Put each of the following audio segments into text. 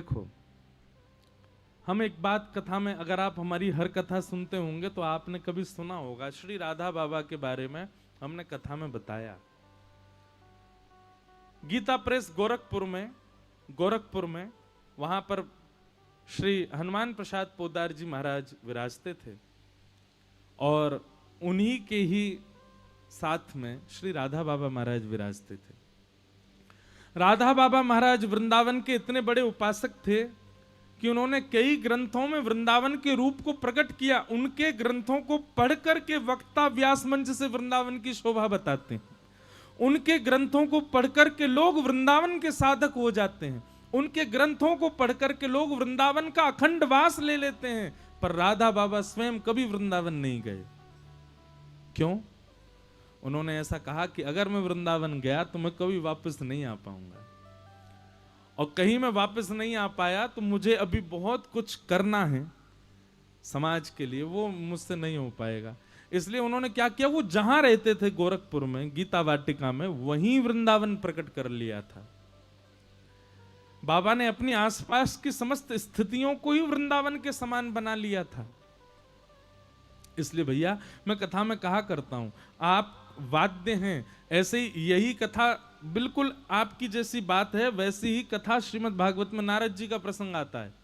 देखो, हम एक बात कथा में, अगर आप हमारी हर कथा सुनते होंगे तो आपने कभी सुना होगा, श्री राधा बाबा के बारे में हमने कथा में बताया। गीता प्रेस गोरखपुर में वहां पर श्री हनुमान प्रसाद पोद्दार जी महाराज विराजते थे और उन्हीं के ही साथ में श्री राधा बाबा महाराज विराजते थे। राधा बाबा महाराज वृंदावन के इतने बड़े उपासक थे कि उन्होंने कई ग्रंथों में वृंदावन के रूप को प्रकट किया। उनके ग्रंथों को पढ़कर के वक्ता व्यास मंच से वृंदावन की शोभा बताते हैं। उनके ग्रंथों को पढ़कर के लोग वृंदावन के साधक हो जाते हैं। उनके ग्रंथों को पढ़कर के लोग वृंदावन का अखंड वास ले लेते हैं। पर राधा बाबा स्वयं कभी वृंदावन नहीं गए। क्यों? उन्होंने ऐसा कहा कि अगर मैं वृंदावन गया तो मैं कभी वापस नहीं आ पाऊंगा, और कहीं मैं वापस नहीं आ पाया तो मुझे अभी बहुत कुछ करना है समाज के लिए, वो मुझसे नहीं हो पाएगा। इसलिए उन्होंने क्या किया, वो जहां रहते थे गोरखपुर में गीता वाटिका में, वहीं वृंदावन प्रकट कर लिया था। बाबा ने अपनी आसपास की समस्त स्थितियों को ही वृंदावन के समान बना लिया था। इसलिए भैया मैं कथा में कहा करता हूं, आप वाद्य हैं, ऐसे ही यही कथा बिल्कुल आपकी जैसी बात है, वैसी ही कथा श्रीमद् भागवत में नारद जी का प्रसंग आता है।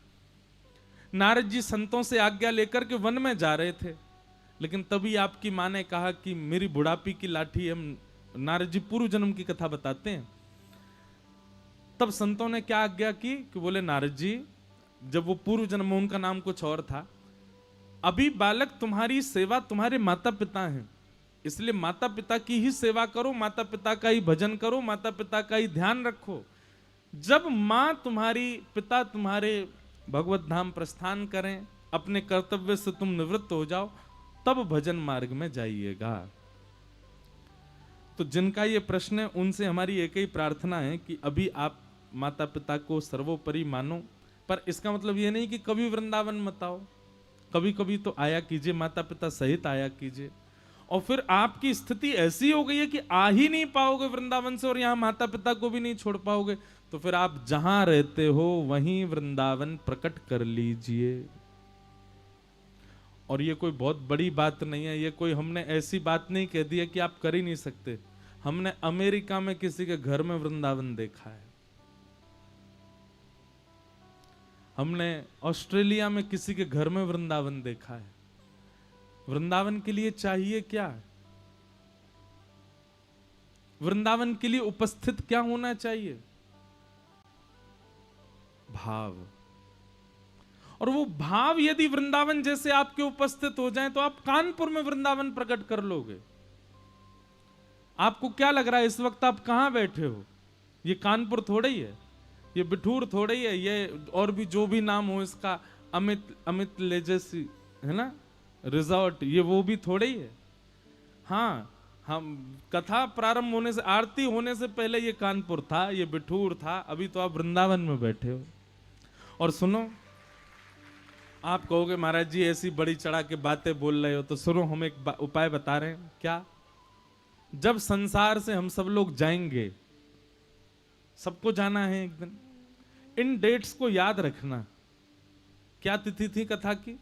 नारद जी संतों से आज्ञा लेकर के वन में जा रहे थे, लेकिन तभी आपकी मां ने कहा कि मेरी बुढ़ापी की लाठी, हम नारद जी पूर्व जन्म की कथा बताते हैं। तब संतों ने क्या आज्ञा की कि बोले नारद जी, जब वो पूर्व जन्म में उनका नाम कुछ और था, अभी बालक तुम्हारी सेवा तुम्हारे माता पिता हैं, इसलिए माता पिता की ही सेवा करो, माता पिता का ही भजन करो, माता पिता का ही ध्यान रखो। जब मां तुम्हारी, पिता तुम्हारे भगवत धाम प्रस्थान करें, अपने कर्तव्य से तुम निवृत्त हो जाओ, तब भजन मार्ग में जाइएगा। तो जिनका ये प्रश्न है उनसे हमारी एक ही प्रार्थना है कि अभी आप माता पिता को सर्वोपरि मानो, पर इसका मतलब ये नहीं कि कभी वृंदावन मत आओ, कभी कभी तो आया कीजिए, माता पिता सहित आया कीजिए। और फिर आपकी स्थिति ऐसी हो गई है कि आ ही नहीं पाओगे वृंदावन से और यहां माता पिता को भी नहीं छोड़ पाओगे, तो फिर आप जहां रहते हो वहीं वृंदावन प्रकट कर लीजिए। और ये कोई बहुत बड़ी बात नहीं है, ये कोई हमने ऐसी बात नहीं कह दी है कि आप कर ही नहीं सकते। हमने अमेरिका में किसी के घर में वृंदावन देखा है, हमने ऑस्ट्रेलिया में किसी के घर में वृंदावन देखा है। वृंदावन के लिए चाहिए क्या? वृंदावन के लिए उपस्थित क्या होना चाहिए? भाव। और वो भाव यदि वृंदावन जैसे आपके उपस्थित हो जाए तो आप कानपुर में वृंदावन प्रकट कर लोगे। आपको क्या लग रहा है इस वक्त आप कहां बैठे हो? ये कानपुर थोड़ा ही है, ये बिठूर थोड़ा ही है, ये और भी जो भी नाम हो इसका, अमित लेजेसी है ना, रिजॉर्ट, ये वो भी थोड़े ही है। हाँ, हम कथा प्रारंभ होने से, आरती होने से पहले ये कानपुर था, ये बिठूर था, अभी तो आप वृंदावन में बैठे हो। और सुनो, आप कहोगे महाराज जी ऐसी बड़ी चढ़ा के बातें बोल रहे हो, तो सुनो हम एक उपाय बता रहे हैं। क्या? जब संसार से हम सब लोग जाएंगे, सबको जाना है एक दिन, इन डेट्स को याद रखना। क्या तिथि थी कथा की?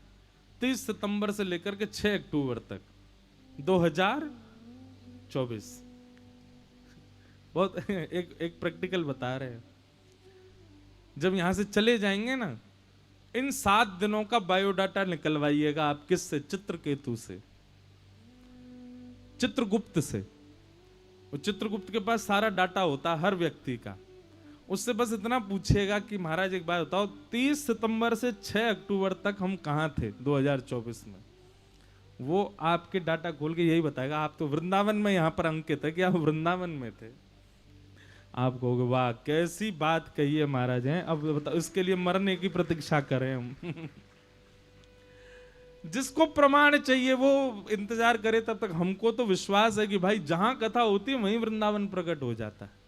30 सितंबर से लेकर के 6 अक्टूबर तक 2024। बहुत एक प्रैक्टिकल बता रहे हैं। जब यहां से चले जाएंगे ना, इन 7 दिनों का बायोडाटा निकलवाइएगा आप। किससे? चित्रकेतु से, चित्रगुप्त से। वो चित्रगुप्त के पास सारा डाटा होता हर व्यक्ति का। उससे बस इतना पूछिएगा कि महाराज एक बात बताओ, 30 सितंबर से 6 अक्टूबर तक हम कहां थे 2024 में? वो आपके डाटा खोल के यही बताएगा। आप तो वृंदावन में यहां पर अंकित है कि आप वृंदावन में थे। आप कहोगे वाह कैसी बात कही है महाराज हैं, अब बताओ इसके लिए मरने की प्रतीक्षा करें हम। जिसको प्रमाण चाहिए वो इंतजार करे, तब तक हमको तो विश्वास है कि भाई जहां कथा होती है वहीं वृंदावन प्रकट हो जाता है।